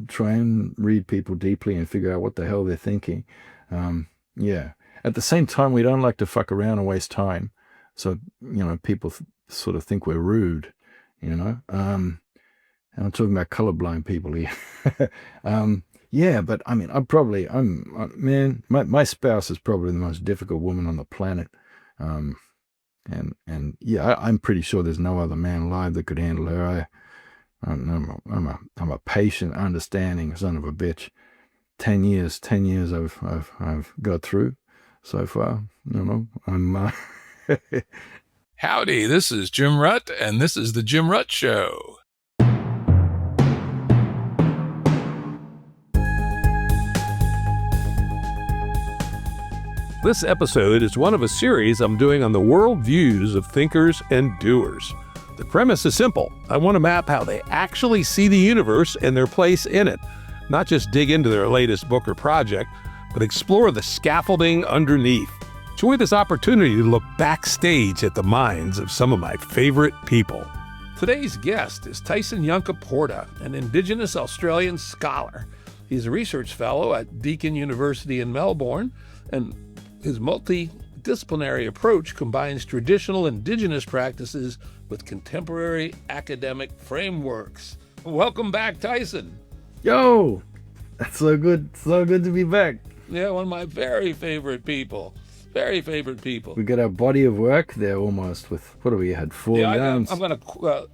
try and read people deeply and figure out what the hell they're thinking. Yeah. At the same time, we don't like to fuck around and waste time. So, people sort of think we're rude, and I'm talking about colorblind people here. Yeah, but I mean, man, my spouse is probably the most difficult woman on the planet. Um, and yeah, I'm pretty sure there's no other man alive that could handle her. I'm a patient, understanding son of a bitch. 10 years I've got through so far. I'm Howdy, this is Jim Rutt, and this is The Jim Rutt Show. This episode is one of a series I'm doing on the worldviews of thinkers and doers. The premise is simple. I want to map how they actually see the universe and their place in it, not just dig into their latest book or project, but explore the scaffolding underneath. Enjoy this opportunity to look backstage at the minds of some of my favorite people. Today's guest is Tyson Yunkaporta, an Indigenous Australian scholar. He's a research fellow at Deakin University in Melbourne, and his multidisciplinary approach combines traditional Indigenous practices with contemporary academic frameworks. Welcome back, Tyson. Yo, that's so good to be back. Yeah, one of my very favorite people. We got our body of work there almost with, what have we had, 4 rounds? I'm going to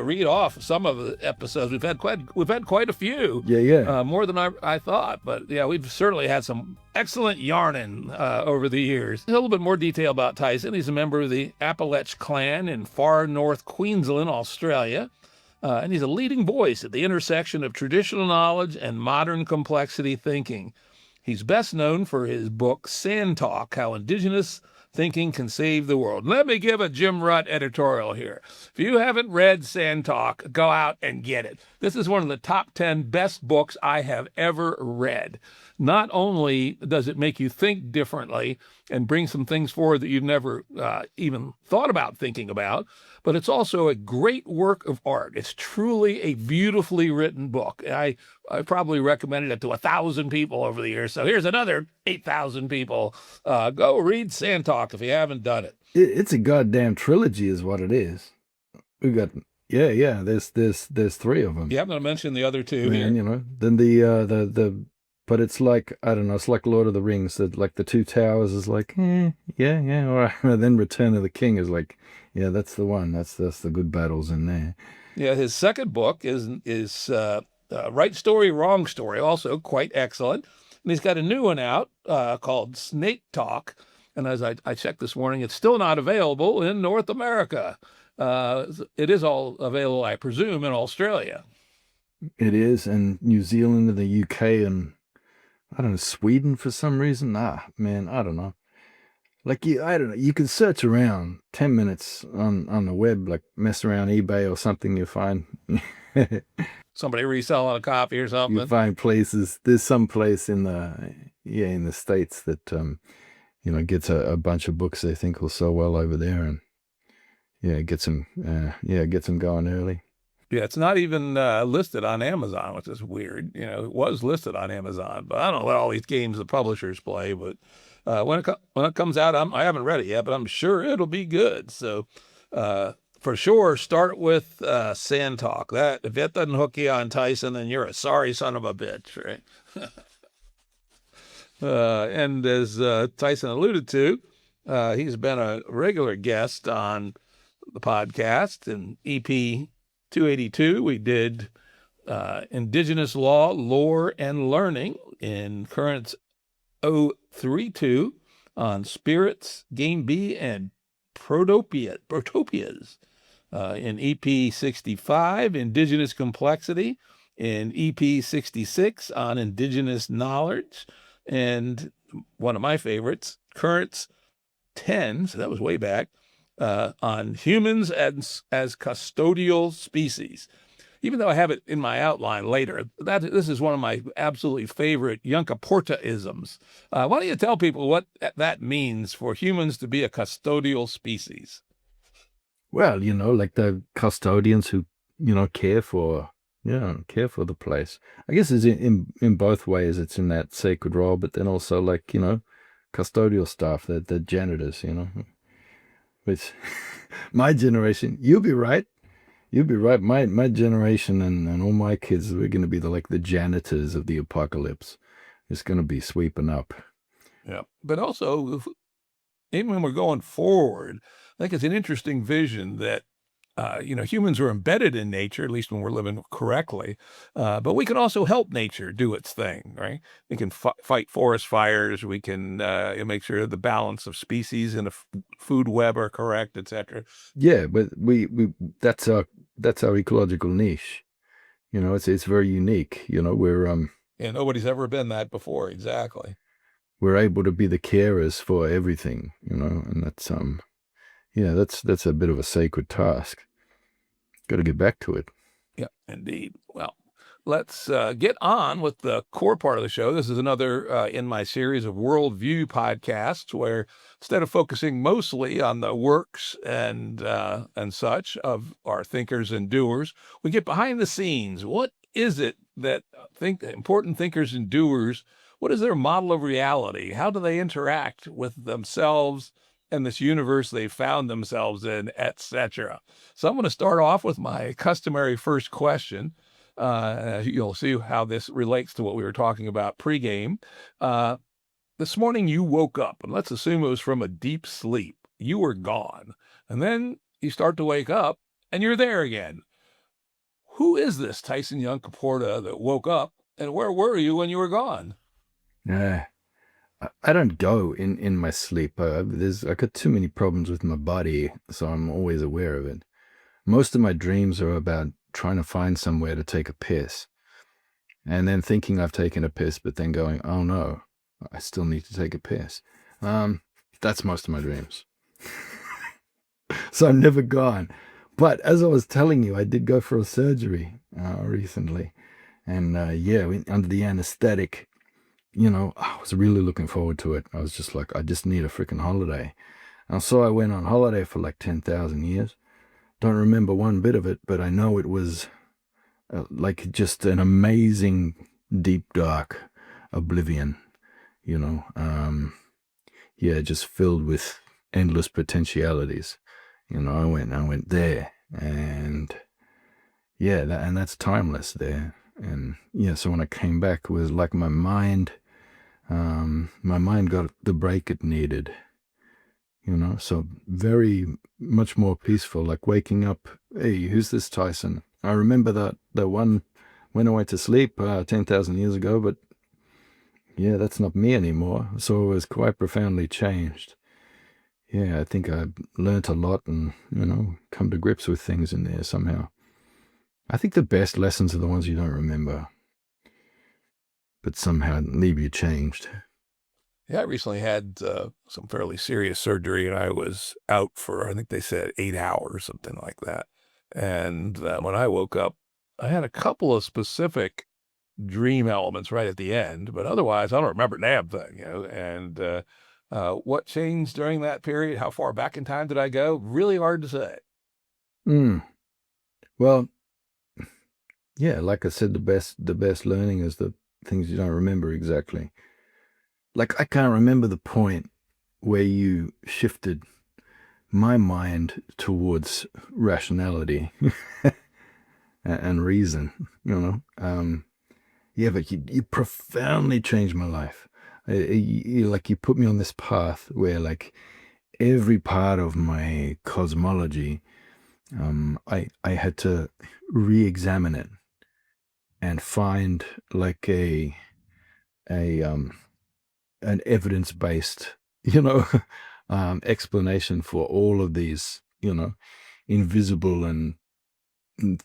read off some of the episodes. We've had quite a few. Yeah. More than I thought, but yeah, we've certainly had some excellent yarning over the years. A little bit more detail about Tyson. He's a member of the Apalech clan in far north Queensland, Australia. And he's a leading voice at the intersection of traditional knowledge and modern complexity thinking. He's best known for his book, Sand Talk, How Indigenous Thinking Can Save the World. Let me give a Jim Rutt editorial here. If you haven't read Sand Talk, go out and get it. This is one of the top 10 best books I have ever read. Not only does it make you think differently and bring some things forward that you've never even thought about thinking about, but it's also a great work of art. It's truly a beautifully written book. I probably recommended it to 1,000 people over the years. So here's another 8,000 people. Go read Sand Talk if you haven't done it. It's a goddamn trilogy is what it is. We got, yeah, there's 3 of them. Yeah, I'm going to mention the other 2 here. Then the but it's like, I don't know, it's like Lord of the Rings, that like the 2 towers is like, yeah, all right. And then Return of the King is like, yeah, that's the one. That's the good battles in there. Yeah, his second book is Right Story, Wrong Story, also quite excellent. And he's got a new one out called Snake Talk. And as I checked this morning, it's still not available in North America. It is all available, I presume, in Australia. It is, and New Zealand and the UK and, I don't know, Sweden for some reason. Man, I don't know. Like, I don't know, you can search around 10 minutes on the web, like mess around eBay or something, you find. Somebody reselling a copy or something. You find places. There's some place in the States that, gets a bunch of books they think will sell well over there, and gets them going early. Yeah, it's not even listed on Amazon, which is weird. It was listed on Amazon, but I don't know what all these games the publishers play. But when it comes out, I haven't read it yet, but I'm sure it'll be good. So for sure, start with Sand Talk. That if that doesn't hook you on Tyson, then you're a sorry son of a bitch, right? And as Tyson alluded to, he's been a regular guest on the podcast. In EP 282, we did Indigenous Law, Lore, and Learning. In Currents 032 on Spirits, Game B, and Protopias. In EP 65, Indigenous Complexity. In EP 66, on Indigenous Knowledge. And one of my favorites, Currents 10, so that was way back, on humans as custodial species. Even though I have it in my outline later, this is one of my absolutely favorite Yunkaporta-isms. Why don't you tell people what that means for humans to be a custodial species? Well, like the custodians who, care for Yeah, care for the place. I guess it's in both ways. It's in that sacred role, but then also like, custodial staff, the janitors, which my generation, you'll be right. You'll be right. My generation and all my kids, we're gonna be the janitors of the apocalypse. It's gonna be sweeping up. Yeah. But also, even when we're going forward, I think it's an interesting vision that humans are embedded in nature, at least when we're living correctly. But we can also help nature do its thing, right? We can fight forest fires. We can make sure the balance of species in the food web are correct, etc. Yeah, but we that's our ecological niche. It's very unique. And nobody's ever been that before. Exactly. We're able to be the carers for everything, and that's yeah, that's a bit of a sacred task. Got to get back to it. Yeah, indeed. Well, let's get on with the core part of the show. This is another in my series of Worldview podcasts, where instead of focusing mostly on the works and such of our thinkers and doers, we get behind the scenes. What is it that important thinkers and doers? What is their model of reality? How do they interact with themselves and this universe they found themselves in, etc.? So I'm going to start off with my customary first question. You'll see how this relates to what we were talking about pregame. This morning you woke up, and let's assume it was from a deep sleep. You were gone. And then you start to wake up, and you're there again. Who is this Tyson Yunkaporta that woke up, and where were you when you were gone? I don't go in my sleep. I got too many problems with my body, so I'm always aware of it. Most of my dreams are about trying to find somewhere to take a piss, and then thinking I've taken a piss, but then going, oh no, I still need to take a piss. That's most of my dreams. So I'm never gone. But as I was telling you, I did go for a surgery recently, and under the anesthetic. I was really looking forward to it. I was just like, I just need a freaking holiday. And so I went on holiday for like 10,000 years. Don't remember one bit of it, but I know it was like just an amazing, deep, dark oblivion, just filled with endless potentialities. I went there, and that's timeless there. And so when I came back, it was like my mind got the break it needed, so very much more peaceful, like waking up, hey, who's this Tyson? I remember that one went away to sleep 10,000 years ago, but yeah, that's not me anymore. So it was quite profoundly changed. Yeah, I think I learnt a lot and, come to grips with things in there somehow. I think the best lessons are the ones you don't remember, but somehow leave you changed. Yeah, I recently had some fairly serious surgery, and I was out for, I think they said 8 hours, something like that. And when I woke up, I had a couple of specific dream elements right at the end, but otherwise I don't remember a damn thing, And what changed during that period? How far back in time did I go? Really hard to say. Well, yeah, like I said, the best learning is the things you don't remember exactly. Like, I can't remember the point where you shifted my mind towards rationality and reason, but you profoundly changed my life. You put me on this path where like every part of my cosmology, I had to re-examine it and find like an evidence-based, explanation for all of these, invisible and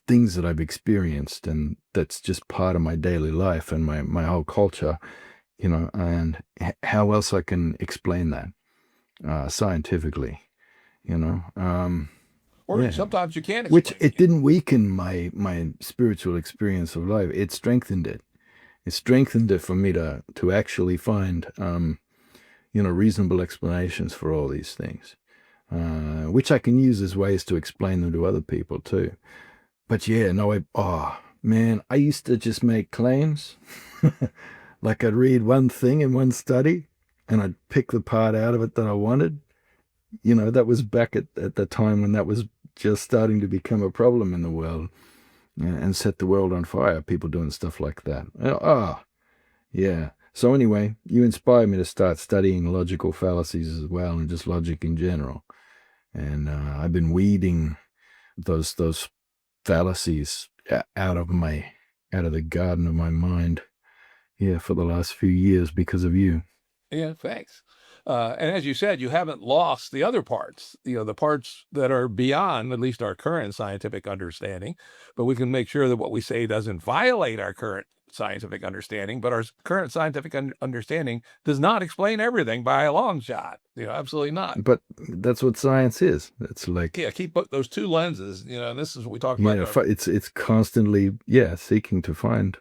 things that I've experienced, and that's just part of my daily life and my whole culture, and how else I can explain that scientifically, Or sometimes you can't explain. Which it didn't weaken my spiritual experience of life. It strengthened it. It strengthened it for me to actually find, reasonable explanations for all these things, which I can use as ways to explain them to other people too. But yeah, no, Man, I used to just make claims. Like I'd read one thing in one study and I'd pick the part out of it that I wanted. That was back at the time when that was just starting to become a problem in the world, and set the world on fire. People doing stuff like that. Oh, yeah. So anyway, you inspired me to start studying logical fallacies as well, and just logic in general. And I've been weeding those fallacies out of the garden of my mind, yeah, for the last few years because of you. Yeah, thanks. And as you said, you haven't lost the other parts, the parts that are beyond at least our current scientific understanding, but we can make sure that what we say doesn't violate our current scientific understanding, but our current scientific understanding does not explain everything by a long shot. Absolutely not. But that's what science is. It's like, Yeah, keep those two lenses, and this is what we talk yeah, about. it's constantly, yeah, seeking to find,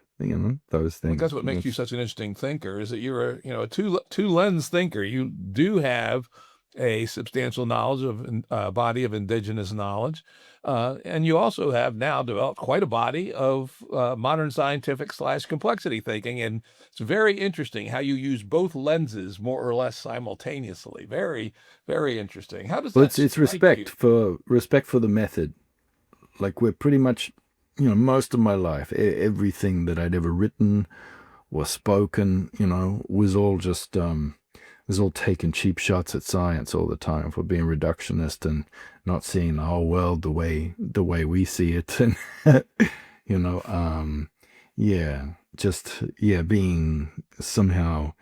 those things. That's what makes you such an interesting thinker, is that you're a two lens thinker. You do have a substantial knowledge of body of indigenous knowledge, and you also have now developed quite a body of modern scientific / complexity thinking, and it's very interesting how you use both lenses more or less simultaneously. Very, very interesting. How does Well, that it's strike you? respect for the method. Like we're pretty much, most of my life, everything that I'd ever written or spoken, was all taking cheap shots at science all the time, for being reductionist and not seeing the whole world the way we see it, and you know, yeah, just yeah, being somehow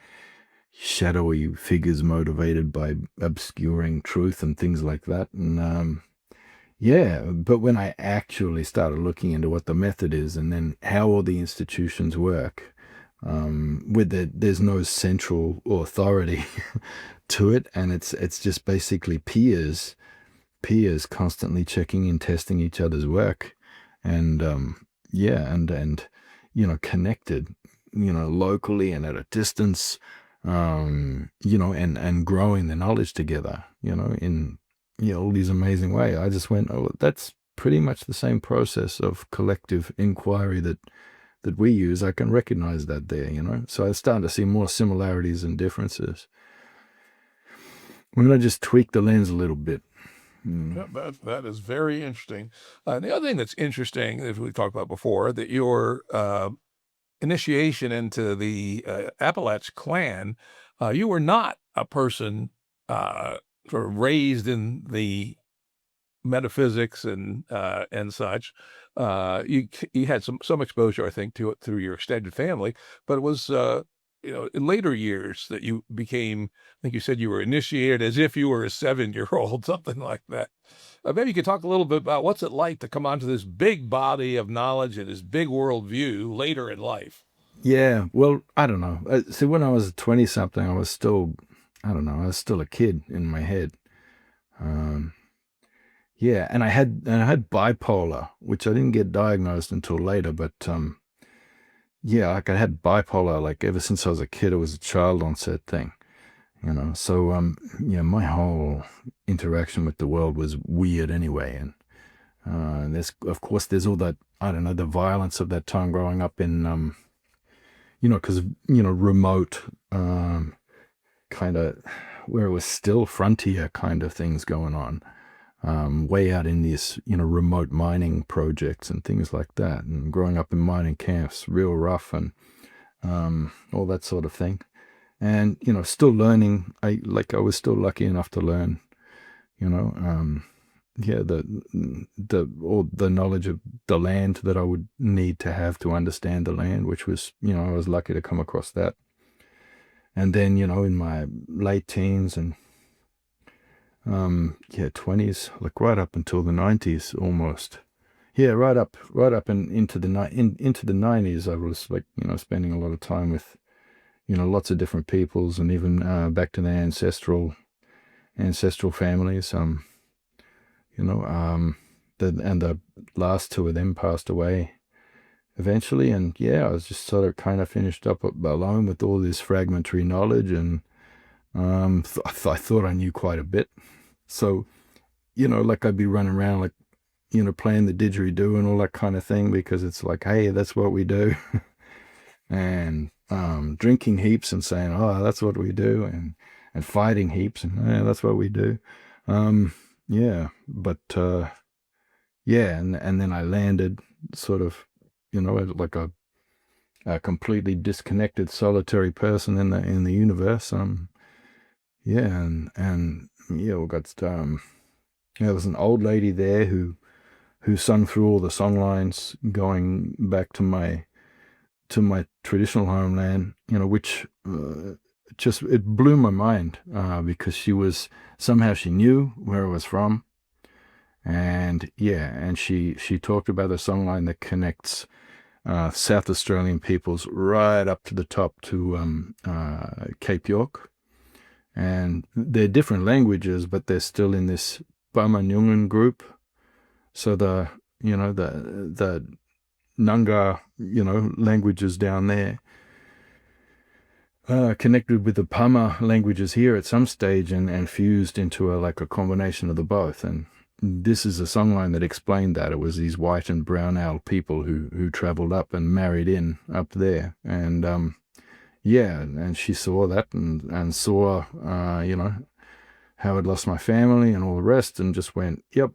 shadowy figures motivated by obscuring truth and things like that, and yeah, but when I actually started looking into what the method is and then how all the institutions work, there's no central authority to it, and it's just basically peers constantly checking and testing each other's work, and yeah, and connected, locally and at a distance, and growing the knowledge together, in all these amazing ways. I just went, oh, that's pretty much the same process of collective inquiry that we use. I can recognize that there, So I started to see more similarities and differences when I just tweak the lens a little bit. Yeah, that is very interesting. The other thing that's interesting, as we talked about before, that your initiation into the Apalech clan, you were not a person sort of raised in the metaphysics and such. You had some exposure, I think, to it through your extended family, but it was in later years that you became. I think you said you were initiated as if you were a 7-year-old, something like that. Maybe you could talk a little bit about what's it like to come onto this big body of knowledge and this big worldview later in life. Yeah, well, I don't know. See, when I was 20 something, I was still, I don't know, I was still a kid in my head. Um, yeah, and I had bipolar, which I didn't get diagnosed until later, but yeah, like I had bipolar like ever since I was a kid. It was a child onset thing, So yeah, my whole interaction with the world was weird anyway, and there's of course there's all that, I don't know, the violence of that time growing up in because remote, kind of, where it was still frontier kind of things going on, way out in these remote mining projects and things like that, and growing up in mining camps, real rough, and all that sort of thing, and still learning. I was still lucky enough to learn, yeah, all the knowledge of the land that I would need to have to understand the land, which was, I was lucky to come across that. And then, in my late teens and yeah, 20s, like right up until the 90s almost. Yeah, right up and into the into the 90s, I was like, spending a lot of time with, lots of different peoples, and even back to the ancestral families. The last two of them passed away eventually, and yeah, I was just sort of kind of finished up alone with all this fragmentary knowledge, and I thought I knew quite a bit. So, like I'd be running around like playing the didgeridoo and all that kind of thing, because it's like, hey, that's what we do. And drinking heaps and saying, oh, that's what we do, and fighting heaps, and yeah, that's what we do. Yeah, but yeah, and then I landed sort of, like a completely disconnected, solitary person in the universe. Yeah, and yeah, we got there was an old lady there who sung through all the song lines going back to my traditional homeland, which just, it blew my mind, because somehow she knew where I was from. And yeah, and she talked about the songline that connects South Australian peoples right up to the top to Cape York. And they're different languages, but they're still in this Bamanyungan group. So the Nunga, languages down there, connected with the Pama languages here at some stage, and fused into a combination of the both. And this is a songline that explained that. It was these white and brown owl people who traveled up and married in up there. And yeah, and she saw that and saw, how I'd lost my family and all the rest, and just went, yep,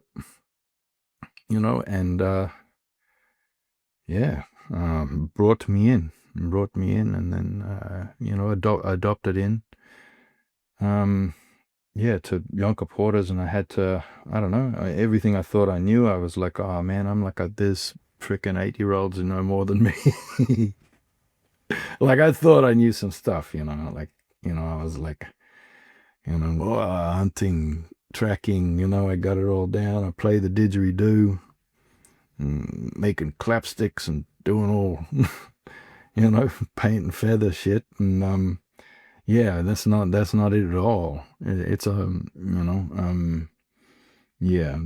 and yeah, brought me in, and then, adopted in, yeah, to Yunkaportas. And I had to, I don't know, everything I thought I knew, I was like, oh man, I'm like, there's freaking 8-year-olds who know more than me. Like, I thought I knew some stuff, I was like, hunting, tracking, I got it all down. I play the didgeridoo, making clapsticks and doing all, paint and feather shit. And yeah, that's not it at all. It's yeah,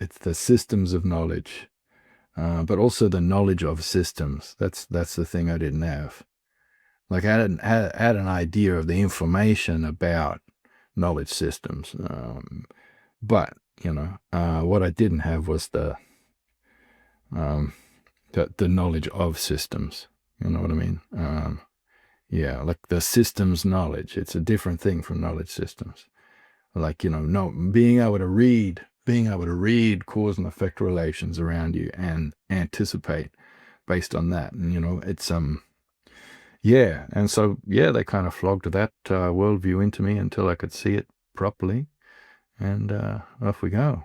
it's the systems of knowledge, but also the knowledge of systems. That's the thing I didn't have. Like, I had an idea of the information about knowledge systems, but what I didn't have was the knowledge of systems. You know what I mean? Yeah, like the systems knowledge. It's a different thing from knowledge systems. Like, being able to read cause and effect relations around you and anticipate based on that. And it's yeah, and so yeah, they kind of flogged that worldview into me until I could see it properly, and off we go.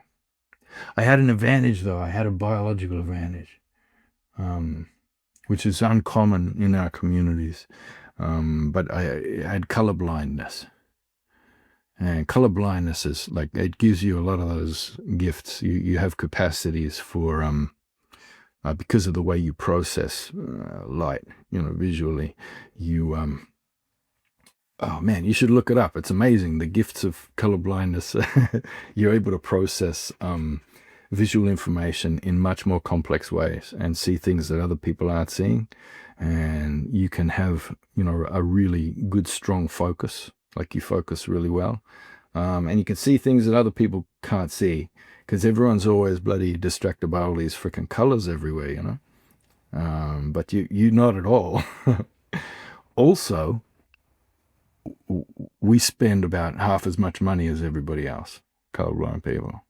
I had an advantage, though. I had a biological advantage, which is uncommon in our communities. But I had color blindness. And color blindness is like, it gives you a lot of those gifts. You have capacities for, because of the way you process light, visually. You, oh man, you should look it up. It's amazing. The gifts of color blindness. You're able to process visual information in much more complex ways and see things that other people aren't seeing. And you can have, a really good, strong focus. Like, you focus really well. And you can see things that other people can't see, because everyone's always bloody distracted by all these freaking colors everywhere, but you not at all. Also, we spend about half as much money as everybody else, colorblind people,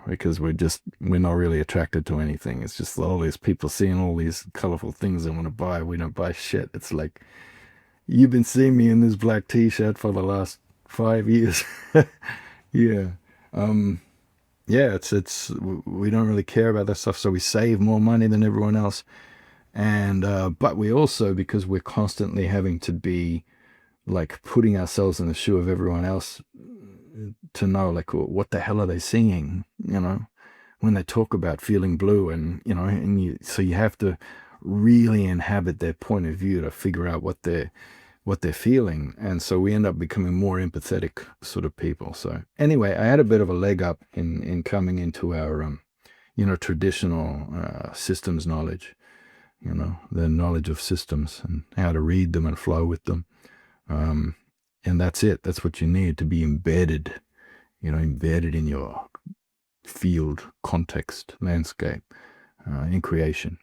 because we're not really attracted to anything. It's just all these people seeing all these colorful things they want to buy. We don't buy shit. It's like, you've been seeing me in this black t-shirt for the last 5 years. Yeah. Yeah, it's we don't really care about that stuff, so we save more money than everyone else. And but we also, because we're constantly having to be like putting ourselves in the shoe of everyone else to know, like, what the hell are they seeing, when they talk about feeling blue, and so you have to really inhabit their point of view to figure out what they're feeling. And so we end up becoming more empathetic sort of people. So anyway, I had a bit of a leg up in coming into our traditional systems knowledge, the knowledge of systems and how to read them and flow with them. And that's it. That's what you need to be embedded, embedded in your field, context, landscape in creation.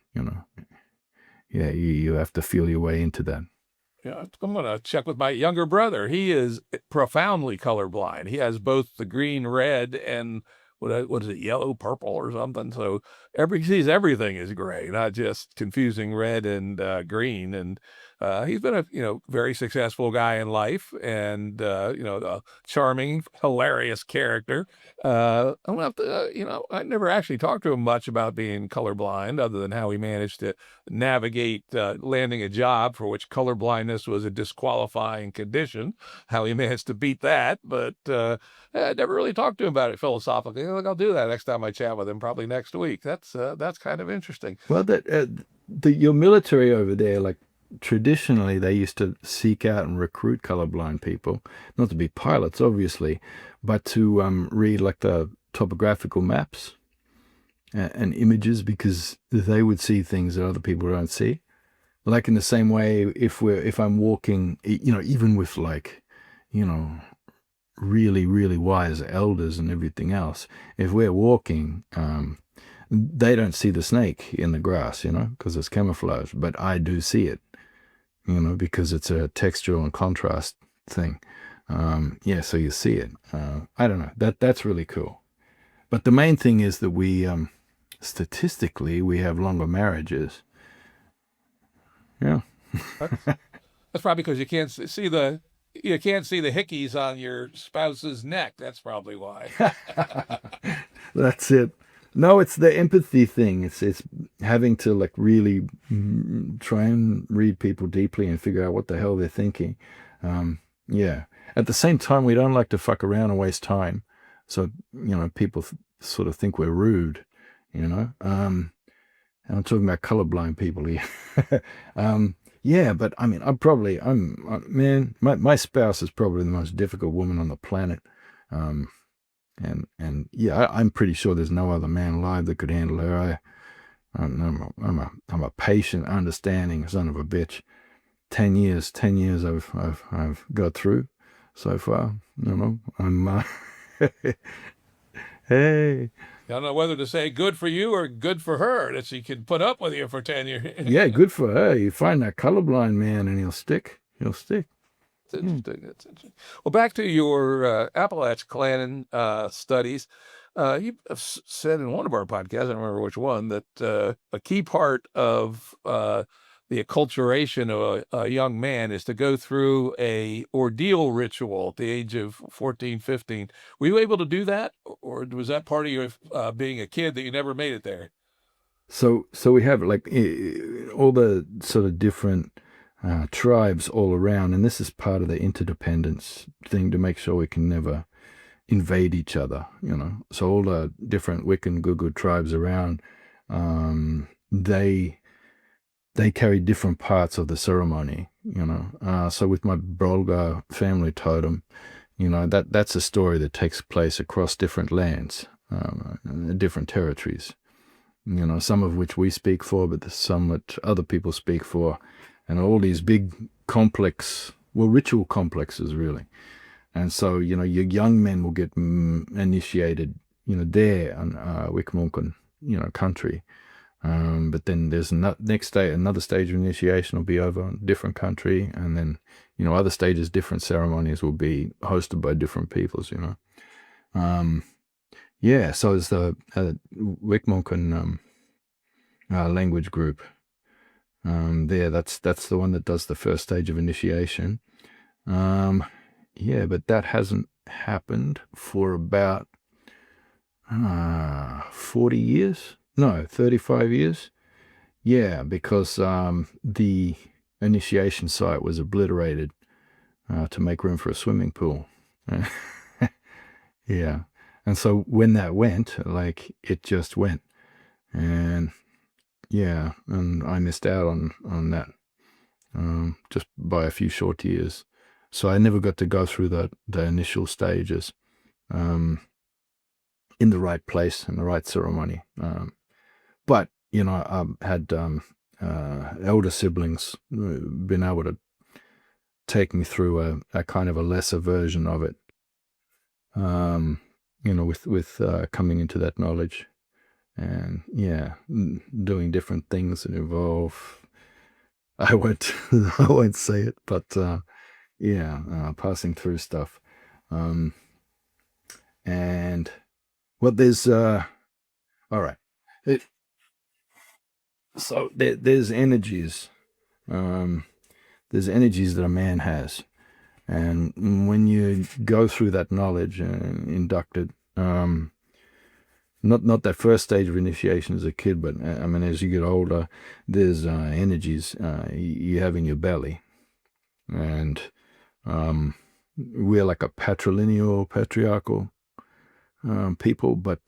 Yeah, you have to feel your way into that. Yeah, I'm going to check with my younger brother. He is profoundly colorblind. He has both the green, red, and what is it, yellow, purple, or something. So he sees everything is gray, not just confusing red and green. And he's been a very successful guy in life, and a charming, hilarious character. I'm gonna have to, I never actually talked to him much about being colorblind, other than how he managed to navigate landing a job for which colorblindness was a disqualifying condition, how he managed to beat that. But I never really talked to him about it philosophically. I'll do that next time I chat with him, probably next week. That's kind of interesting. Well, your military over there, like traditionally, they used to seek out and recruit colorblind people, not to be pilots, obviously, but to read like the topographical maps and images, because they would see things that other people don't see. Like in the same way, if I'm walking, even with like, really, really wise elders and everything else, if we're walking, they don't see the snake in the grass, because it's camouflaged, but I do see it, because it's a textural and contrast thing. Yeah, so you see it. I don't know. That's really cool. But the main thing is that we, statistically, we have longer marriages. Yeah. That's probably because you can't see the hickeys on your spouse's neck. That's probably why. That's it. No, it's the empathy thing. It's having to like really try and read people deeply and figure out what the hell they're thinking. Yeah. At the same time, we don't like to fuck around and waste time. So, people sort of think we're rude, and I'm talking about colorblind people here. Yeah, but I mean, man, my spouse is probably the most difficult woman on the planet. And yeah, I'm pretty sure there's no other man alive that could handle her. I'm a patient, understanding son of a bitch. 10 years I've got through so far. I'm hey. I don't know whether to say good for you or good for her that she can put up with you for 10 years. Yeah, good for her. You find that colorblind man and he'll stick. It's interesting. That's interesting. Well, back to your Apalech clan studies. You said in one of our podcasts, I don't remember which one, that a key part of the acculturation of a young man is to go through a ordeal ritual at the age of 14, 15. Were you able to do that? Or was that part of your being a kid that you never made it there? So we have like all the sort of different tribes all around, and this is part of the interdependence thing to make sure we can never invade each other, So all the different Wiccan Gugu tribes around, they carry different parts of the ceremony, So with my Brolga family totem, that's a story that takes place across different lands, different territories, some of which we speak for, but there's some that other people speak for, and all these big ritual complexes, really. And so, your young men will get initiated, there on Wickamunkan, country. But then there's next day, another stage of initiation will be over a different country. And then, other stages, different ceremonies will be hosted by different peoples, Yeah, so it's the Wickamunkan language group. That's the one that does the first stage of initiation. Yeah, but that hasn't happened for about 40 years. No, 35 years. Yeah, because the initiation site was obliterated to make room for a swimming pool. Yeah. And so when that went, like, it just went. And yeah, and I missed out on that just by a few short years. So I never got to go through the initial stages in the right place, in the right ceremony. But, I had elder siblings been able to take me through a kind of a lesser version of it. with coming into that knowledge, and doing different things that involve. I won't I won't say it, but passing through stuff, and there's all right. So there's energies. There's energies that a man has, and when you go through that knowledge and induct it, not that first stage of initiation as a kid, but I mean as you get older, there's energies you have in your belly, and we're like a patrilineal, patriarchal people, but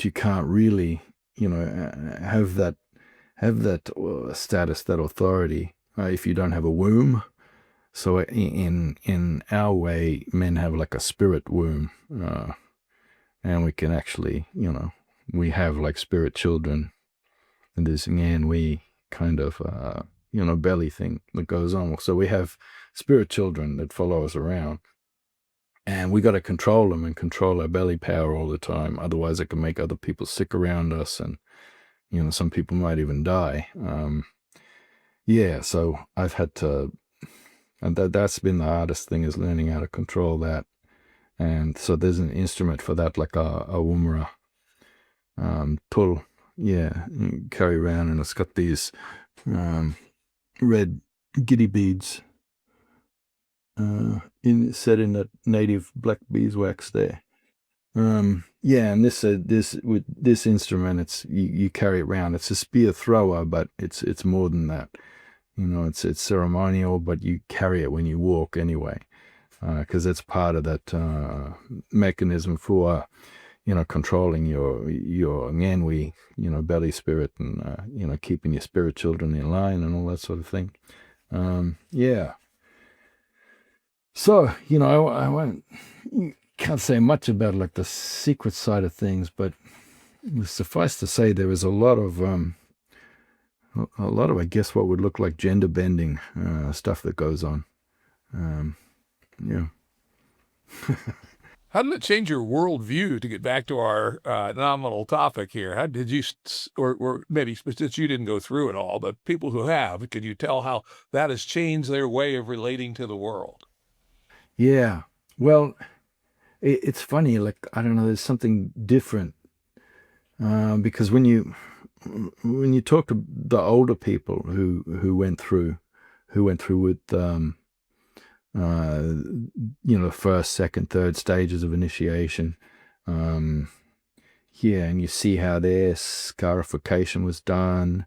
you can't really, have that status, that authority, if you don't have a womb. So in our way, men have like a spirit womb, and we can actually, we have like spirit children, and this again we kind of belly thing that goes on. So we have spirit children that follow us around, and we got to control them and control our belly power all the time. Otherwise, it can make other people sick around us, and some people might even die. So I've had to, and that's been the hardest thing, is learning how to control that. And so there's an instrument for that, like a wumra, tul, you carry around, and it's got these red giddy beads set in that native black beeswax there. And this with this instrument, it's you carry it around. It's a spear thrower, but it's more than that. It's ceremonial, but you carry it when you walk anyway, because that's part of that mechanism for controlling your nganwi, belly spirit, and keeping your spirit children in line and all that sort of thing. So I won't. Can't say much about like the secret side of things, but suffice to say there is a lot of I guess what would look like gender bending stuff that goes on. How did it change your worldview, to get back to our nominal topic here? How did you, or maybe since you didn't go through it all, but people who have, could you tell how that has changed their way of relating to the world? Yeah, well, it's funny. Like, I don't know, there's something different because when you talk to the older people who went through with the first, second, third stages of initiation, and you see how their scarification was done,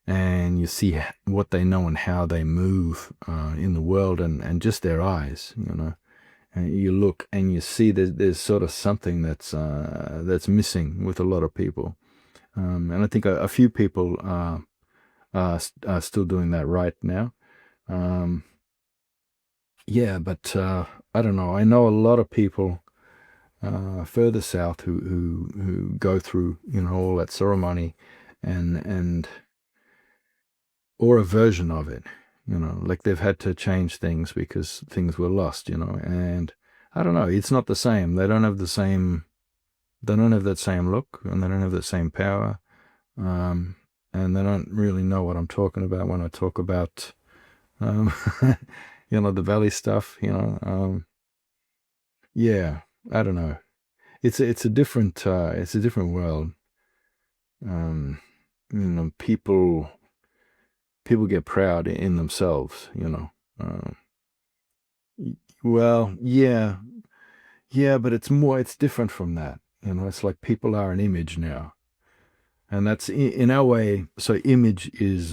and you see what they know and how they move in the world, and just their eyes, and you look and you see there's sort of something that's missing with a lot of people, and I think a few people are still doing that right now. But I don't know. I know a lot of people further south who go through all that ceremony and or a version of it. Like they've had to change things because things were lost. And I don't know. It's not the same. They don't have the same. They don't have that same look, and they don't have that same power. And they don't really know what I'm talking about when I talk about, the valley stuff. I don't know. It's a different world. People get proud in themselves. Well, but it's different from that. It's like people are an image now, and that's in our way. So image is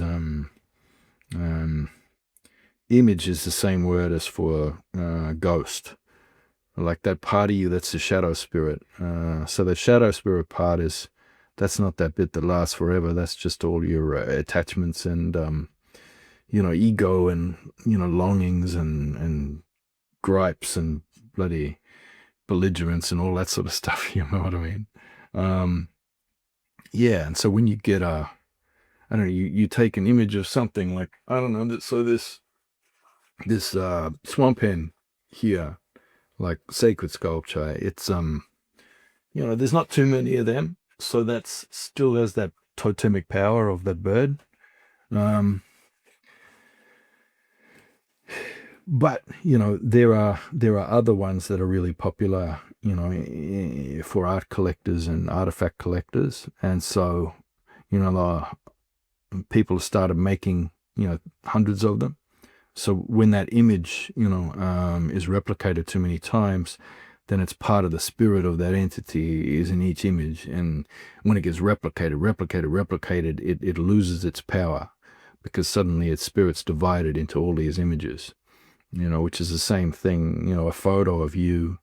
the same word as for ghost. Like that part of you, that's the shadow spirit. So the shadow spirit part that's not that bit that lasts forever. That's just all your attachments and ego and longings and gripes and bloody belligerence and all that sort of stuff. You know what I mean? And so when you get I don't know, you take an image of something like, I don't know, so this swamp hen here, like sacred sculpture. It's there's not too many of them, so that's still has that totemic power of that bird. Um, but there are other ones that are really popular, for art collectors and artifact collectors, and so people started making hundreds of them. So when that image is replicated too many times, then it's part of the spirit of that entity is in each image, and when it gets replicated, it loses its power because suddenly its spirit's divided into all these images. Which is the same thing. A photo of you,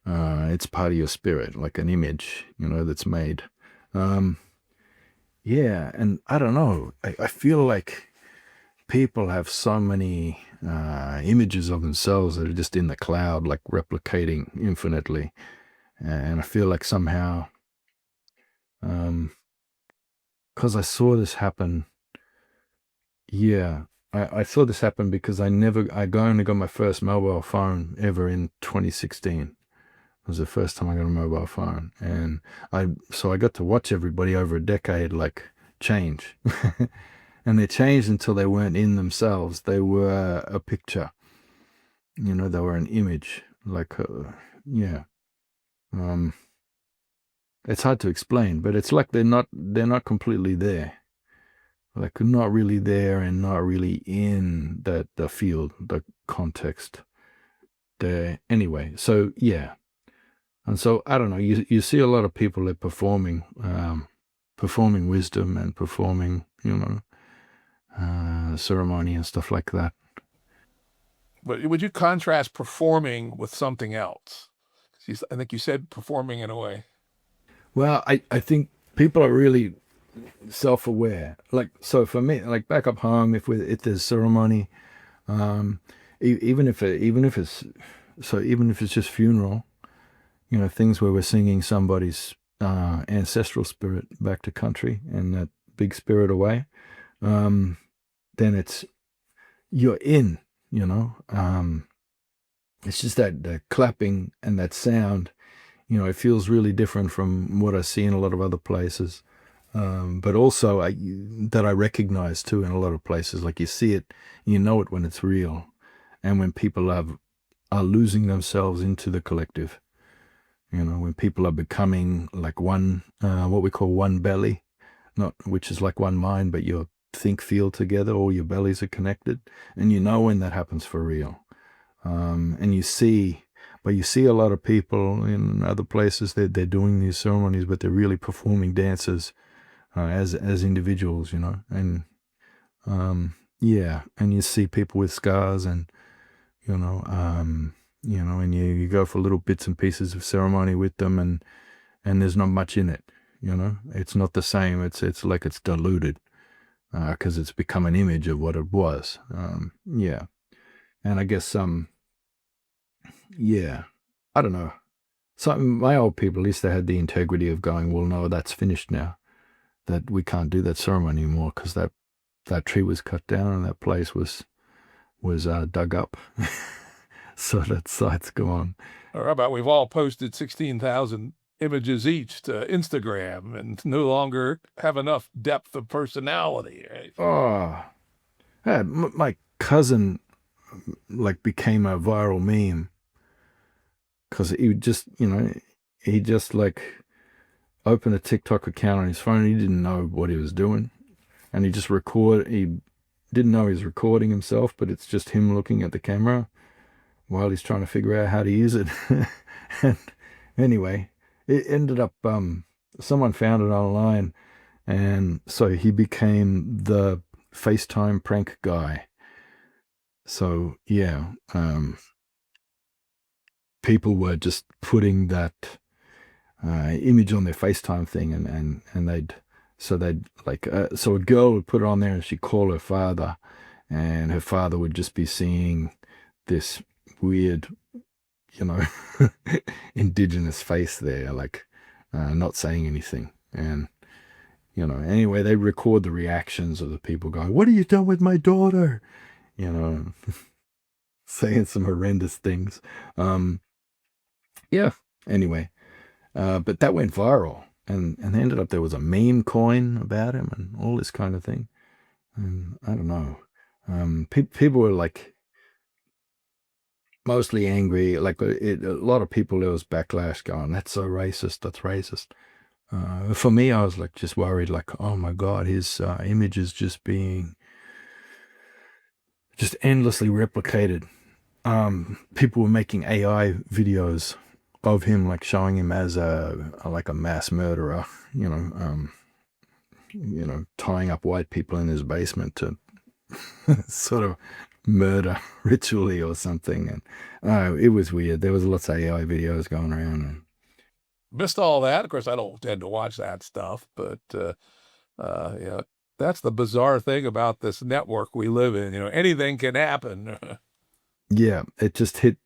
it's part of your spirit, like an image, that's made. Yeah, and I don't know. I feel like people have so many images of themselves that are just in the cloud, like replicating infinitely. And I feel like somehow, because I saw this happen, yeah, I saw this happen because I only got my first mobile phone ever in 2016. It was the first time I got a mobile phone. And so I got to watch everybody over a decade, like, change. And they changed until they weren't in themselves. They were a picture. They were an image. Like, yeah. It's hard to explain, but it's like they're not completely there. Like not really there and not really in the field, the context. There anyway. So yeah. And so I don't know. You see a lot of people that performing wisdom and performing ceremony and stuff like that. But would you contrast performing with something else? I think you said performing in a way. Well, I think people are really self-aware. Like, so for me, like back up home, if there's ceremony, even if it's just funeral, things where we're singing somebody's ancestral spirit back to country and that big spirit away, then you're in. It's just that clapping and that sound. It feels really different from what I see in a lot of other places. But also that I recognize too in a lot of places. Like you see it, you know it when it's real, and when people are losing themselves into the collective. When people are becoming like one, what we call one belly, not which is like one mind, but your think feel together, all your bellies are connected, and when that happens for real. And you see a lot of people in other places that they're doing these ceremonies, but they're really performing dances as individuals, and yeah, and you see people with scars, and and you go for little bits and pieces of ceremony with them, and there's not much in it, it's not the same. It's like it's diluted because it's become an image of what it was. Yeah, and I guess yeah, I don't know. So my old people, at least they had the integrity of going, well, no, that's finished now. That we can't do that ceremony anymore because that tree was cut down and that place was dug up. So that site's gone. Or how about we've all posted 16,000 images each to Instagram and no longer have enough depth of personality, right? Oh, my cousin like became a viral meme because he just like opened a TikTok account on his phone. He didn't know what he was doing, and he didn't know he was recording himself, but it's just him looking at the camera while he's trying to figure out how to use it. And anyway, it ended up someone found it online, and so he became the FaceTime prank guy. So yeah, people were just putting that image on their FaceTime thing, and they'd like so a girl would put it on there and she'd call her father, and her father would just be seeing this weird, indigenous face there, like not saying anything. And anyway, they record the reactions of the people going, "What have you done with my daughter?" Saying some horrendous things. Yeah. Anyway, but that went viral, and ended up there was a meme coin about him and all this kind of thing. And I don't know. People were like mostly angry. Like a lot of people, there was backlash going, "That's so racist. That's racist." For me, I was like just worried, like, oh my god, his image is just being just endlessly replicated. People were making AI videos of him, like showing him as a mass murderer, tying up white people in his basement to sort of murder ritually or something. And it was weird. There was lots of AI videos going around. And Missed all that. Of course, I don't tend to watch that stuff, but yeah, that's the bizarre thing about this network we live in. Anything can happen. yeah, it just hit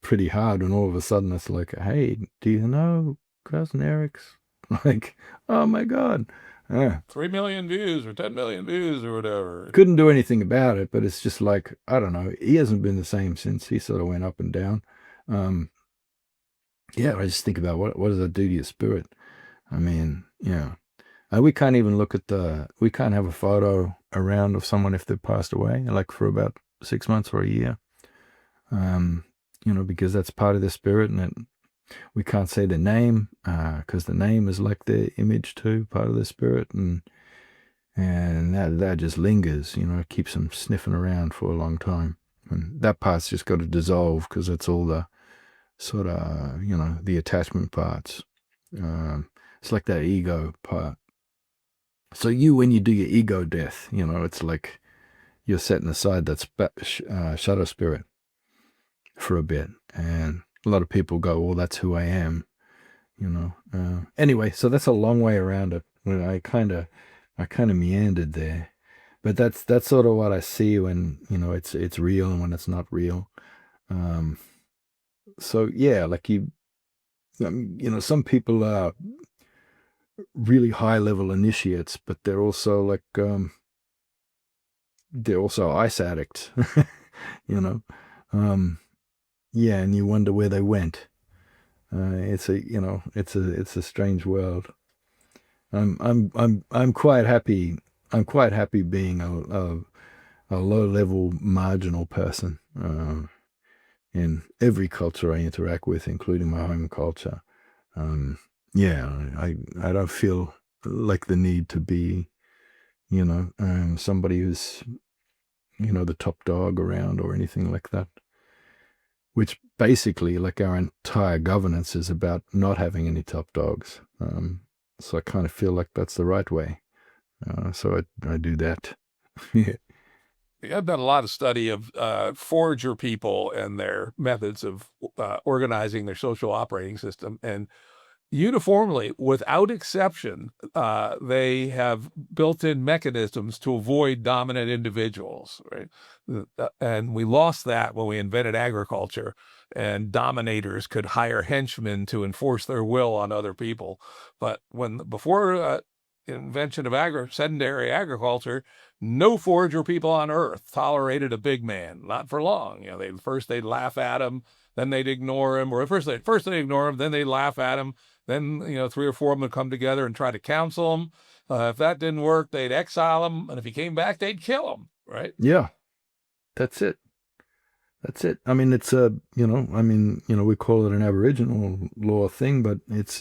pretty hard, and all of a sudden it's like, hey, do you know Cousin Eric's? Like, oh my god. 3 million views or 10 million views or whatever. Couldn't do anything about it, but it's just like, I don't know. He hasn't been the same since. He sort of went up and down. Yeah, I just think about what does that do to your spirit? I mean, yeah. We can't even we can't have a photo around of someone if they've passed away, like for about 6 months or a year. Because that's part of their spirit, and we can't say their name, because the name is like their image too, part of their spirit, and that just lingers, it keeps them sniffing around for a long time. And that part's just got to dissolve, because it's all the sort of, the attachment parts. It's like that ego part. So when you do your ego death, it's like you're setting aside that shadow spirit for a bit. And a lot of people go, well, that's who I am, Anyway, so that's a long way around it. When I kind of meandered there. But that's sort of what I see when, it's real and when it's not real. So yeah, like some people are really high level initiates, but they're also like they're also ice addicts, you know. Yeah, and you wonder where they went. It's a strange world. I'm quite happy. I'm quite happy being a low level marginal person in every culture I interact with, including my home culture. Yeah, I don't feel like the need to be, somebody who's, the top dog around or anything like that. Which basically, like our entire governance is about not having any top dogs. So I kind of feel like that's the right way. So I do that. Yeah. I've done a lot of study of forager people and their methods of organizing their social operating system. And uniformly, without exception, they have built-in mechanisms to avoid dominant individuals, right? And we lost that when we invented agriculture, and dominators could hire henchmen to enforce their will on other people. But before invention of sedentary agriculture, no forager people on Earth tolerated a big man, not for long. They'd laugh at him, then they'd ignore him, or first they'd ignore him, then they'd laugh at him. Then, 3 or 4 of them would come together and try to counsel him. If that didn't work, they'd exile him. And if he came back, they'd kill him, right? Yeah, that's it. That's it. I mean, it's we call it an Aboriginal law thing, but it's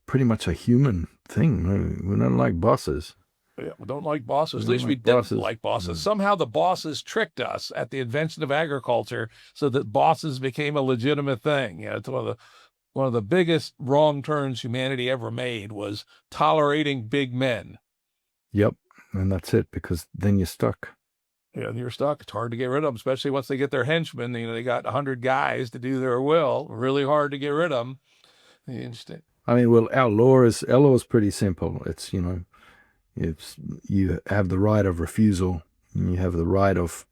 pretty much a human thing. We don't like bosses. Yeah, we don't like bosses. At least we didn't like bosses. Somehow the bosses tricked us at the invention of agriculture so that bosses became a legitimate thing. It's one of the biggest wrong turns humanity ever made was tolerating big men. Yep, and that's it, because then you're stuck. Yeah, you're stuck. It's hard to get rid of them, especially once they get their henchmen. They got 100 guys to do their will. Really hard to get rid of them. Interesting. I mean, well, our law is pretty simple. It's you have the right of refusal, and you have the right of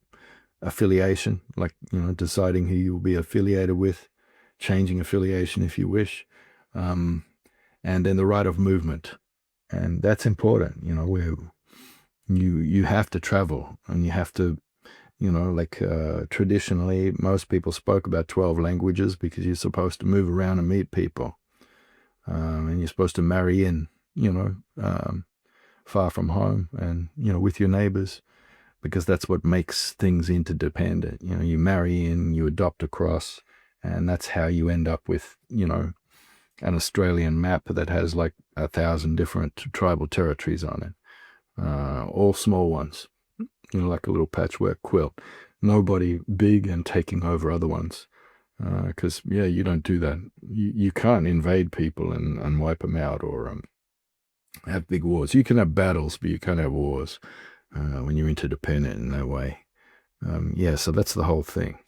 affiliation, like deciding who you'll be affiliated with, changing affiliation if you wish, and then the right of movement, and that's important. Where you have to travel and you have to Like traditionally, most people spoke about 12 languages because you're supposed to move around and meet people. And you're supposed to marry in, far from home and, with your neighbors, because that's what makes things interdependent. You marry in, you adopt across, and that's how you end up with, an Australian map that has like 1,000 different tribal territories on it, all small ones, like a little patchwork quilt. Nobody big and taking over other ones. Because, you don't do that. You can't invade people and wipe them out or have big wars. You can have battles, but you can't have wars when you're interdependent in that way. So that's the whole thing.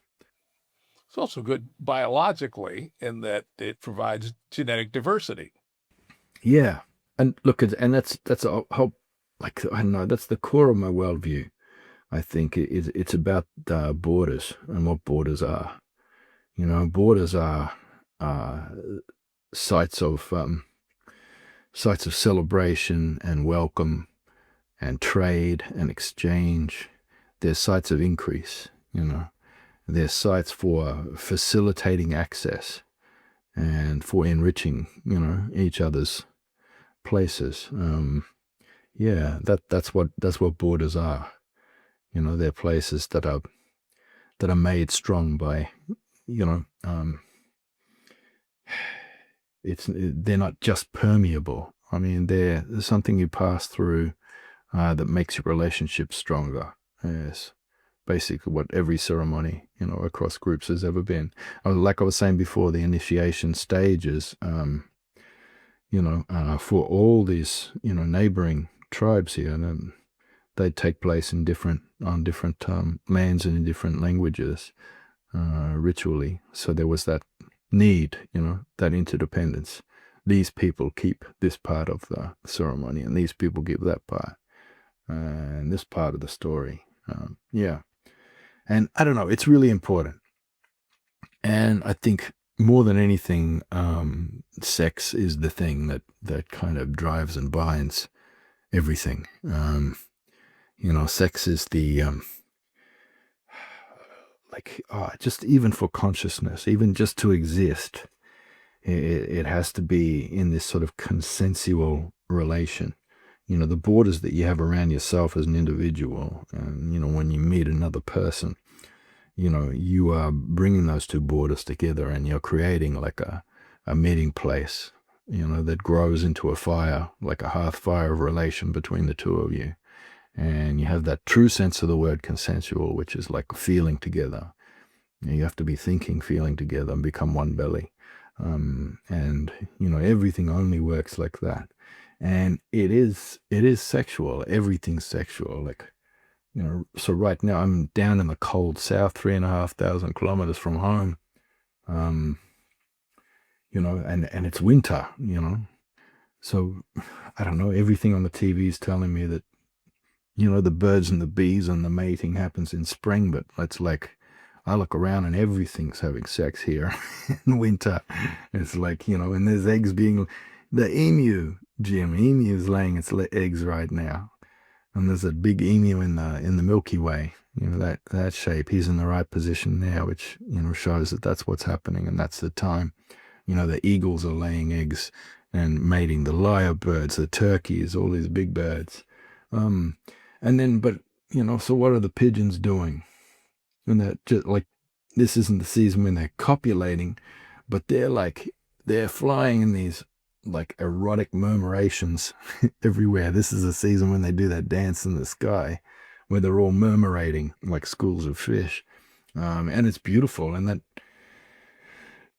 It's also good biologically in that it provides genetic diversity. Yeah. And look, and that's a whole, like, I don't know, that's the core of my worldview. I think it's about borders and what borders are. Borders are sites of celebration and welcome and trade and exchange. They're sites of increase. They're sites for facilitating access and for enriching, each other's places. That's what borders are. They're places that are made strong by, they're not just permeable. I mean, they're something you pass through that makes your relationship stronger. Yes, basically what every ceremony, across groups has ever been. Like I was saying before, the initiation stages, for all these, neighboring tribes here, and they take place on different lands and in different languages, ritually. So there was that need, that interdependence. These people keep this part of the ceremony, and these people give that part, and this part of the story. And I don't know, it's really important. And I think more than anything, sex is the thing that kind of drives and binds everything. Sex is the just even for consciousness, even just to exist, it has to be in this sort of consensual relation. The borders that you have around yourself as an individual, and when you meet another person, you are bringing those two borders together, and you're creating like a meeting place, that grows into a fire, like a hearth fire of relation between the two of you. And you have that true sense of the word consensual, which is like feeling together. You have to be thinking, feeling together, and become one belly. And everything only works like that. And it is sexual. Everything's sexual. Like, so right now I'm down in the cold south, 3,500 kilometers from home. And it's winter, So I don't know, everything on the TV is telling me that, the birds and the bees and the mating happens in spring, but it's like, I look around and everything's having sex here in winter. It's like, and there's eggs being, the emu is laying its eggs right now. And there's a big emu in the Milky Way, that shape. He's in the right position now, which, shows that that's what's happening. And that's the time, the eagles are laying eggs and mating, the lyrebirds, the turkeys, all these big birds. And then, but, so what are the pigeons doing? And that just like, this isn't the season when they're copulating, but they're flying in these like erotic murmurations everywhere. This is a season when they do that dance in the sky where they're all murmurating like schools of fish. And it's beautiful. And that,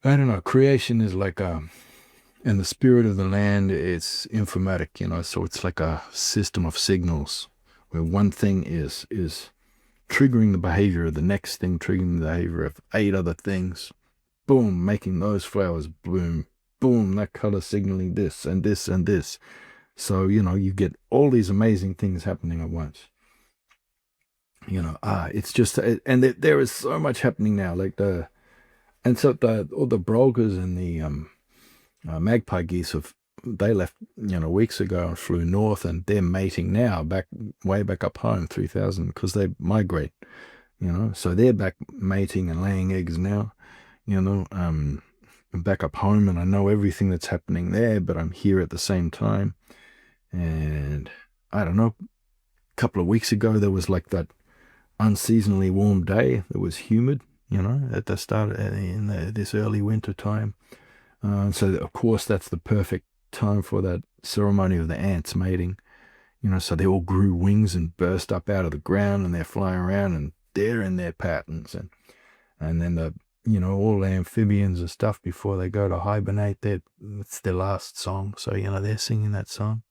I don't know, creation is like and the spirit of the land is informatic, so it's like a system of signals where one thing is triggering the behavior of the next thing, triggering the behavior of 8 other things. Boom, making those flowers bloom. Boom, that color signaling this and this and this. So, you get all these amazing things happening at once. It's just, and there is so much happening now. Like all the brokers and the magpie geese they left, weeks ago and flew north, and they're mating now way back up home, 3,000, because they migrate So they're back mating and laying eggs now, I'm back up home and I know everything that's happening there, but I'm here at the same time. And I don't know, a couple of weeks ago, there was like that unseasonably warm day. It was humid, at the start in this early winter time. So of course that's the perfect time for that ceremony of the ants mating. So they all grew wings and burst up out of the ground and they're flying around and they're in their patterns. And then all the amphibians and stuff before they go to hibernate, it's their last song. So, they're singing that song.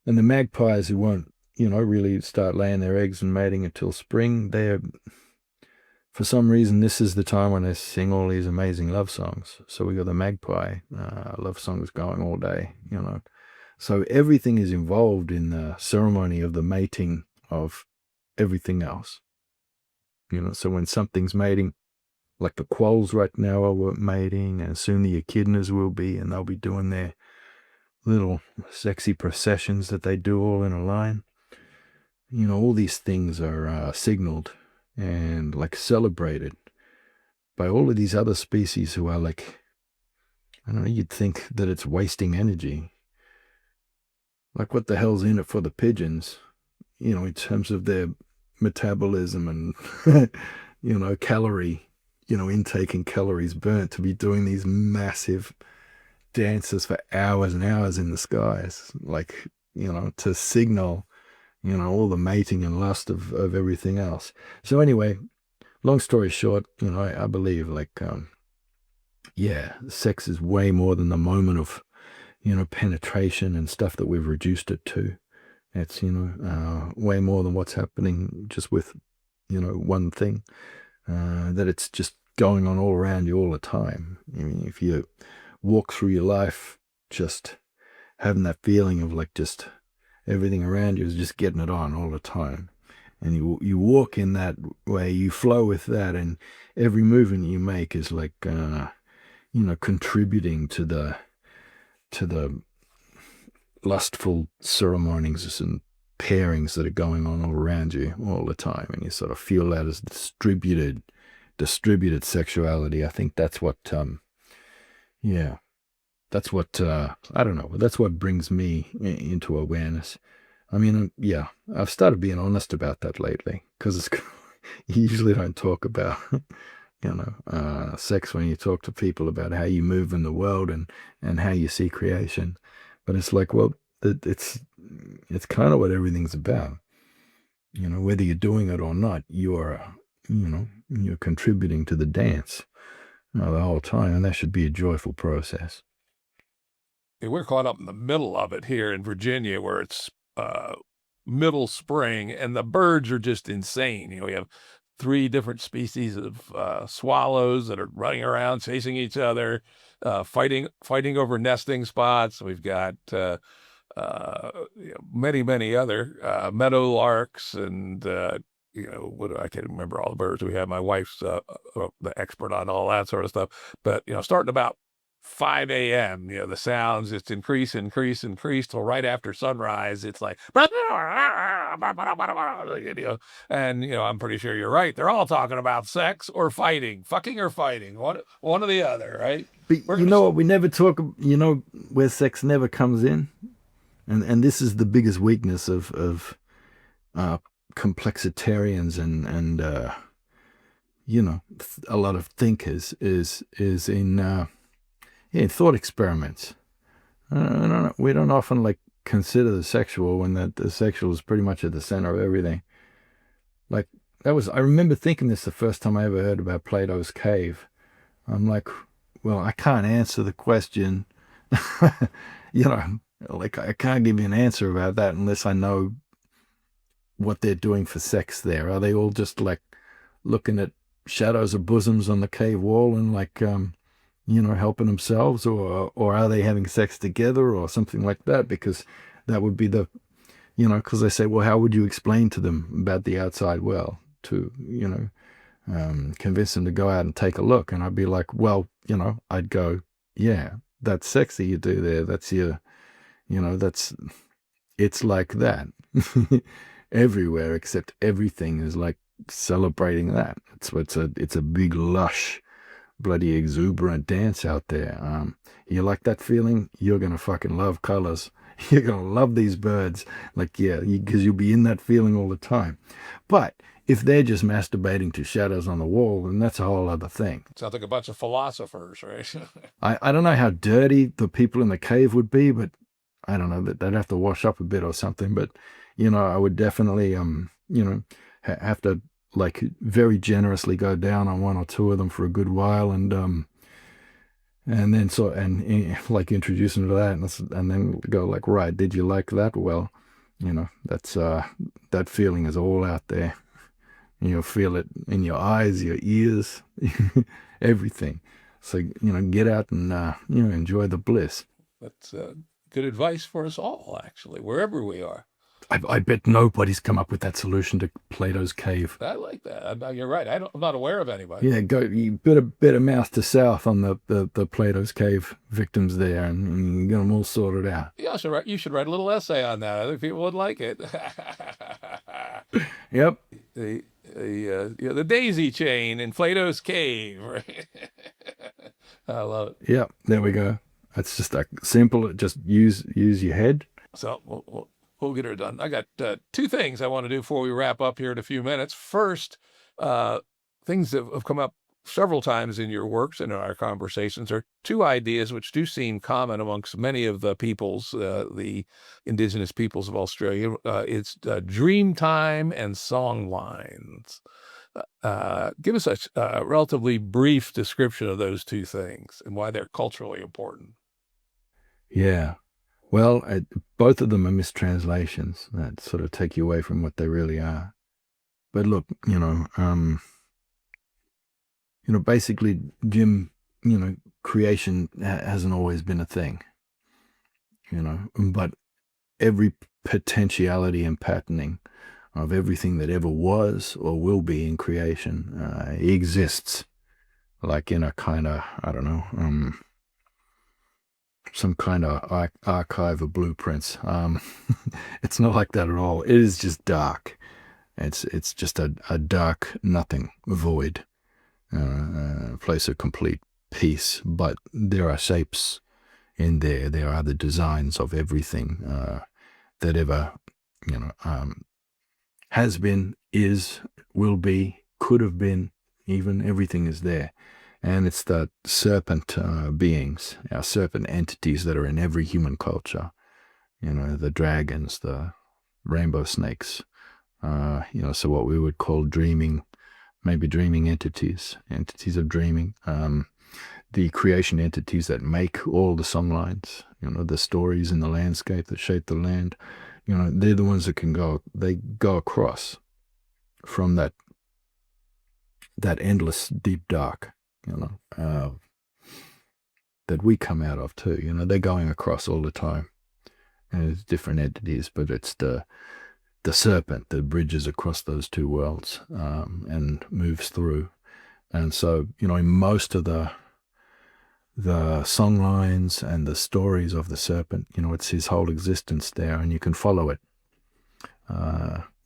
And the magpies who won't, really start laying their eggs and mating until spring, for some reason, this is the time when they sing all these amazing love songs. So we got the magpie love songs going all day, So everything is involved in the ceremony of the mating of everything else. So when something's mating, like the quolls right now are mating, and soon the echidnas will be, and they'll be doing their little sexy processions that they do all in a line. All these things are signaled and like celebrated by all of these other species who are like, I don't know, you'd think that it's wasting energy. Like, what the hell's in it for the pigeons, in terms of their metabolism and, calorie, intake and calories burnt, to be doing these massive dances for hours and hours in the skies, like, to signal, all the mating and lust of everything else. So anyway, long story short, I believe like, sex is way more than the moment of, penetration and stuff that we've reduced it to. It's, way more than what's happening just with, one thing, that it's just going on all around you all the time. I mean, if you walk through your life just having that feeling of like just everything around you is just getting it on all the time, and you walk in that way, you flow with that, and every movement you make is like, contributing to the lustful ceremonies and pairings that are going on all around you all the time, and you sort of feel that as distributed sexuality. I think that's what that's what I don't know, that's what brings me into awareness. I mean, I've started being honest about that lately, because you usually don't talk about sex when you talk to people about how you move in the world and how you see creation. But it's like, well, it's kind of what everything's about. Whether you're doing it or not, you're contributing to the dance the whole time, and that should be a joyful process. We're caught up in the middle of it here in Virginia, where it's middle spring, and the birds are just insane. We have 3 different species of swallows that are running around, chasing each other, fighting over nesting spots. We've got many other meadow larks, and I can't remember all the birds we have. My wife's the expert on all that sort of stuff. But starting about 5 a.m., the sounds just increase till right after sunrise. It's like, and I'm pretty sure you're right. They're all talking about sex or fighting, fucking or fighting, one or the other, right? But what we never talk, where sex never comes in, and this is the biggest weakness of complexitarians and a lot of thinkers is in thought experiments. We don't often consider the sexual when the sexual is pretty much at the center of everything. Like, I remember thinking this the first time I ever heard about Plato's cave. I'm like, well, I can't answer the question. I can't give you an answer about that unless I know what they're doing for sex there. Are they all just looking at shadows of bosoms on the cave wall and helping themselves, or are they having sex together or something like that? Because that would be because they say, well, how would you explain to them about the outside world to, convince them to go out and take a look? And I'd be like, well, I'd go, yeah, that's sexy you do there. That's your, it's like that everywhere, except everything is celebrating that. It's a big lush, bloody exuberant dance out there. You like that feeling? You're gonna fucking love colors. You're gonna love these birds. Like, yeah, because you'll be in that feeling all the time. But if they're just masturbating to shadows on the wall, then that's a whole other thing. Sounds like a bunch of philosophers, right? I don't know how dirty the people in the cave would be, but I don't know, that they'd have to wash up a bit or something. But I would definitely have to like very generously go down on one or two of them for a good while, and then like introduce them to that, and then go like, right, did you like that? Well, that's that feeling is all out there. You'll feel it in your eyes, your ears, everything. So get out and enjoy the bliss. That's good advice for us all, actually, wherever we are. I bet nobody's come up with that solution to Plato's cave. I like that. You're right. I'm not aware of anybody. Yeah, go. You better mouth to south on the Plato's cave victims there, and you get them all sorted out. Yeah, you should write a little essay on that. I think people would like it. Yep. The daisy chain in Plato's cave. Right? I love it. Yep. There we go. It's just like simple. Just use your head. So we'll get her done. I got two things I want to do before we wrap up here in a few minutes. First, things that have come up several times in your works and in our conversations are two ideas which do seem common amongst many of the peoples, the indigenous peoples of Australia. It's dream time and song lines. Give us a relatively brief description of those two things and why they're culturally important. Yeah. Well, both of them are mistranslations that sort of take you away from what they really are. But look, basically, Jim, creation hasn't always been a thing, but every potentiality and patterning of everything that ever was or will be in creation exists, like in a kind of, I don't know, some kind of archive of blueprints. It's not like that at all. It is just dark. It's just a dark nothing, void, a place of complete peace. But there are shapes in there. There are the designs of everything that ever, has been, is, will be, could have been. Even everything is there. And it's the serpent beings, our serpent entities that are in every human culture. The dragons, the rainbow snakes, so what we would call dreaming entities of dreaming. The creation entities that make all the songlines, the stories in the landscape that shape the land, they're the ones that they go across from that endless deep dark, that we come out of too. They're going across all the time, and it's different entities, but it's the serpent that bridges across those two worlds and moves through. And so, in most of the songlines and the stories of the serpent, it's his whole existence there, and you can follow it.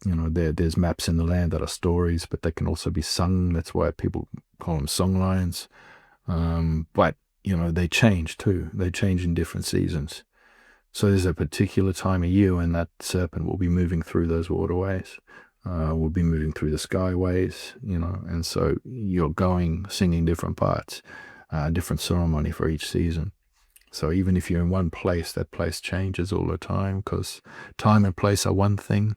There's maps in the land that are stories, but they can also be sung. That's why people call them songlines. But they change too. They change in different seasons. So there's a particular time of year when that serpent will be moving through those waterways, will be moving through the skyways, and so you're singing different parts, different ceremony for each season. So even if you're in one place, that place changes all the time, because time and place are one thing.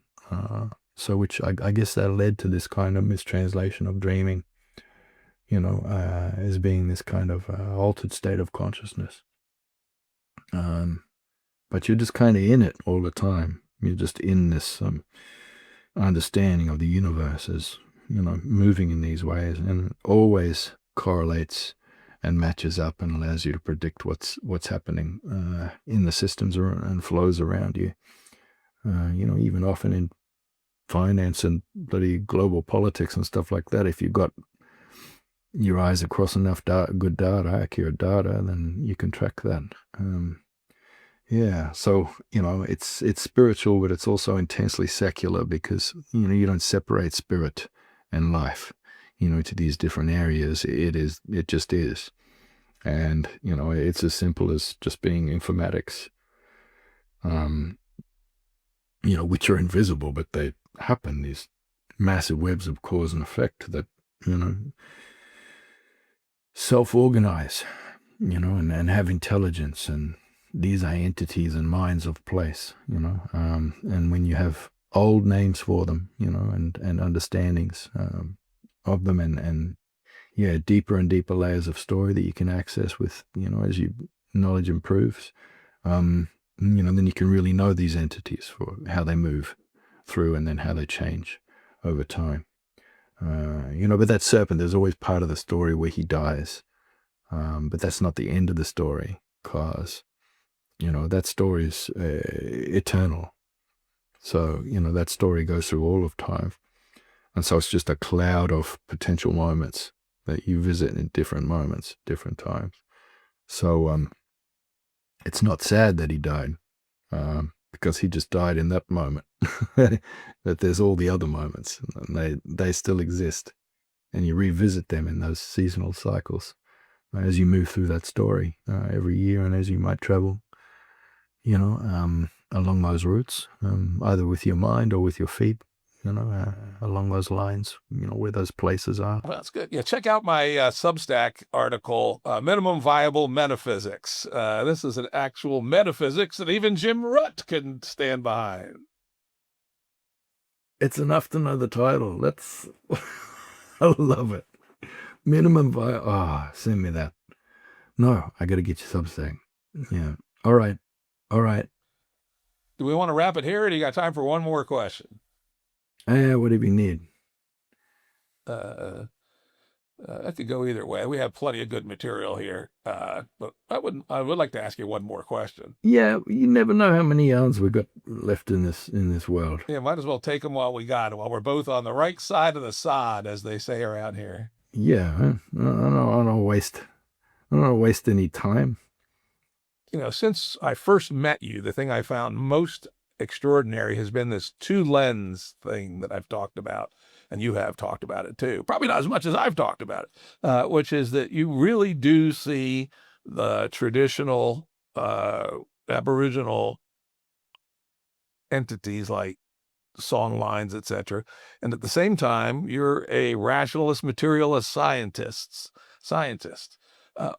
So which I guess that led to this kind of mistranslation of dreaming, as being this kind of altered state of consciousness. But you're just kind of in it all the time. You're just in this understanding of the universe as, moving in these ways, and it always correlates and matches up and allows you to predict what's happening in the systems and flows around you. Even often in finance and bloody global politics and stuff like that, if you've got your eyes across enough good data, accurate data, then you can track that. So it's spiritual, but it's also intensely secular, because you don't separate spirit and life, to these different areas. It just is. And, it's as simple as just being informatics, which are invisible, but they happen, these massive webs of cause and effect that, self-organize, and have intelligence, and these are entities and minds of place, and when you have old names for them, and understandings of them, and deeper and deeper layers of story that you can access with, as your knowledge improves, then you can really know these entities for how they move through and then how they change over time. But that serpent, there's always part of the story where he dies. But that's not the end of the story, because, that story is eternal. So, that story goes through all of time. And so it's just a cloud of potential moments that you visit in different moments, different times. So it's not sad that he died, because he just died in that moment. But there's all the other moments, and they still exist. And you revisit them in those seasonal cycles as you move through that story every year, and as you might travel, along those routes, either with your mind or with your feet, along those lines, where those places are. Well, that's good. Yeah, check out my Substack article, Minimum Viable Metaphysics. This is an actual metaphysics that even Jim Rutt can stand behind. It's enough to know the title. That's, I love it. Minimum Viable. Oh, send me that. No, I got to get you Substack. Yeah. All right. Do we want to wrap it here, or do you got time for one more question? Whatever you need. I could go either way. We have plenty of good material here, but I would like to ask you one more question. Yeah, you never know how many yarns we've got left in this world. Yeah, might as well take them while we got them, while we're both on the right side of the sod, as they say around here. Yeah, I don't waste any time. Since I first met you, the thing I found most extraordinary has been this two lens thing that I've talked about, and you have talked about it too. Probably not as much as I've talked about it, which is that you really do see the traditional Aboriginal entities like song lines, etc. And at the same time, you're a rationalist, materialist scientist.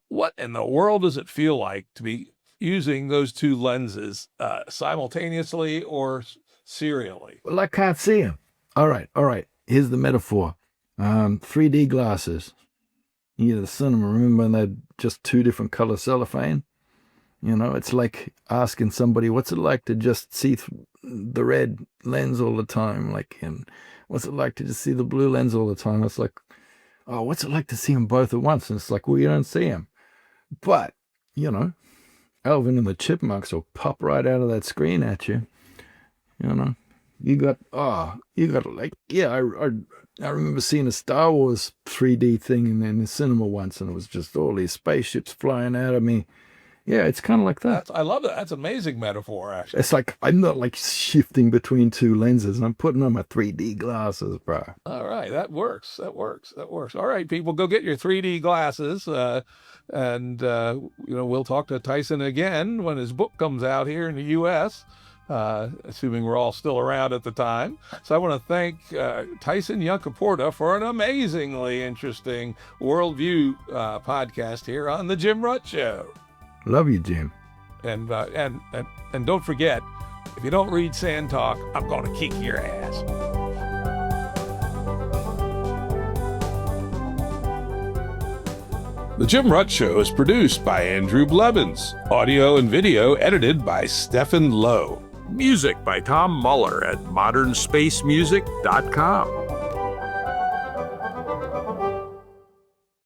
What in the world does it feel like to be using those two lenses simultaneously or serially? Well, I can't see them. All right. Here's the metaphor. 3D glasses. You the cinema, remember, and they're just two different color cellophane? It's like asking somebody, what's it like to just see the red lens all the time? And what's it like to just see the blue lens all the time? It's like, oh, what's it like to see them both at once? And it's like, well, you don't see them. But, Alvin and the Chipmunks will pop right out of that screen at you. You got I remember seeing a Star Wars 3D thing in the cinema once, and it was just all these spaceships flying out of me. Yeah, it's kind of like that. I love that. That's an amazing metaphor, actually. It's like I'm not like shifting between two lenses, and I'm putting on my 3D glasses, bro. All right, that works. All right, people, go get your 3D glasses, and we'll talk to Tyson again when his book comes out here in the U.S., assuming we're all still around at the time. So I want to thank Tyson Yunkaporta for an amazingly interesting worldview podcast here on the Jim Rutt Show. Love you, Jim. And don't forget, if you don't read Sand Talk, I'm going to kick your ass. The Jim Rutt Show is produced by Andrew Blevins. Audio and video edited by Stephen Lowe. Music by Tom Muller at modernspacemusic.com.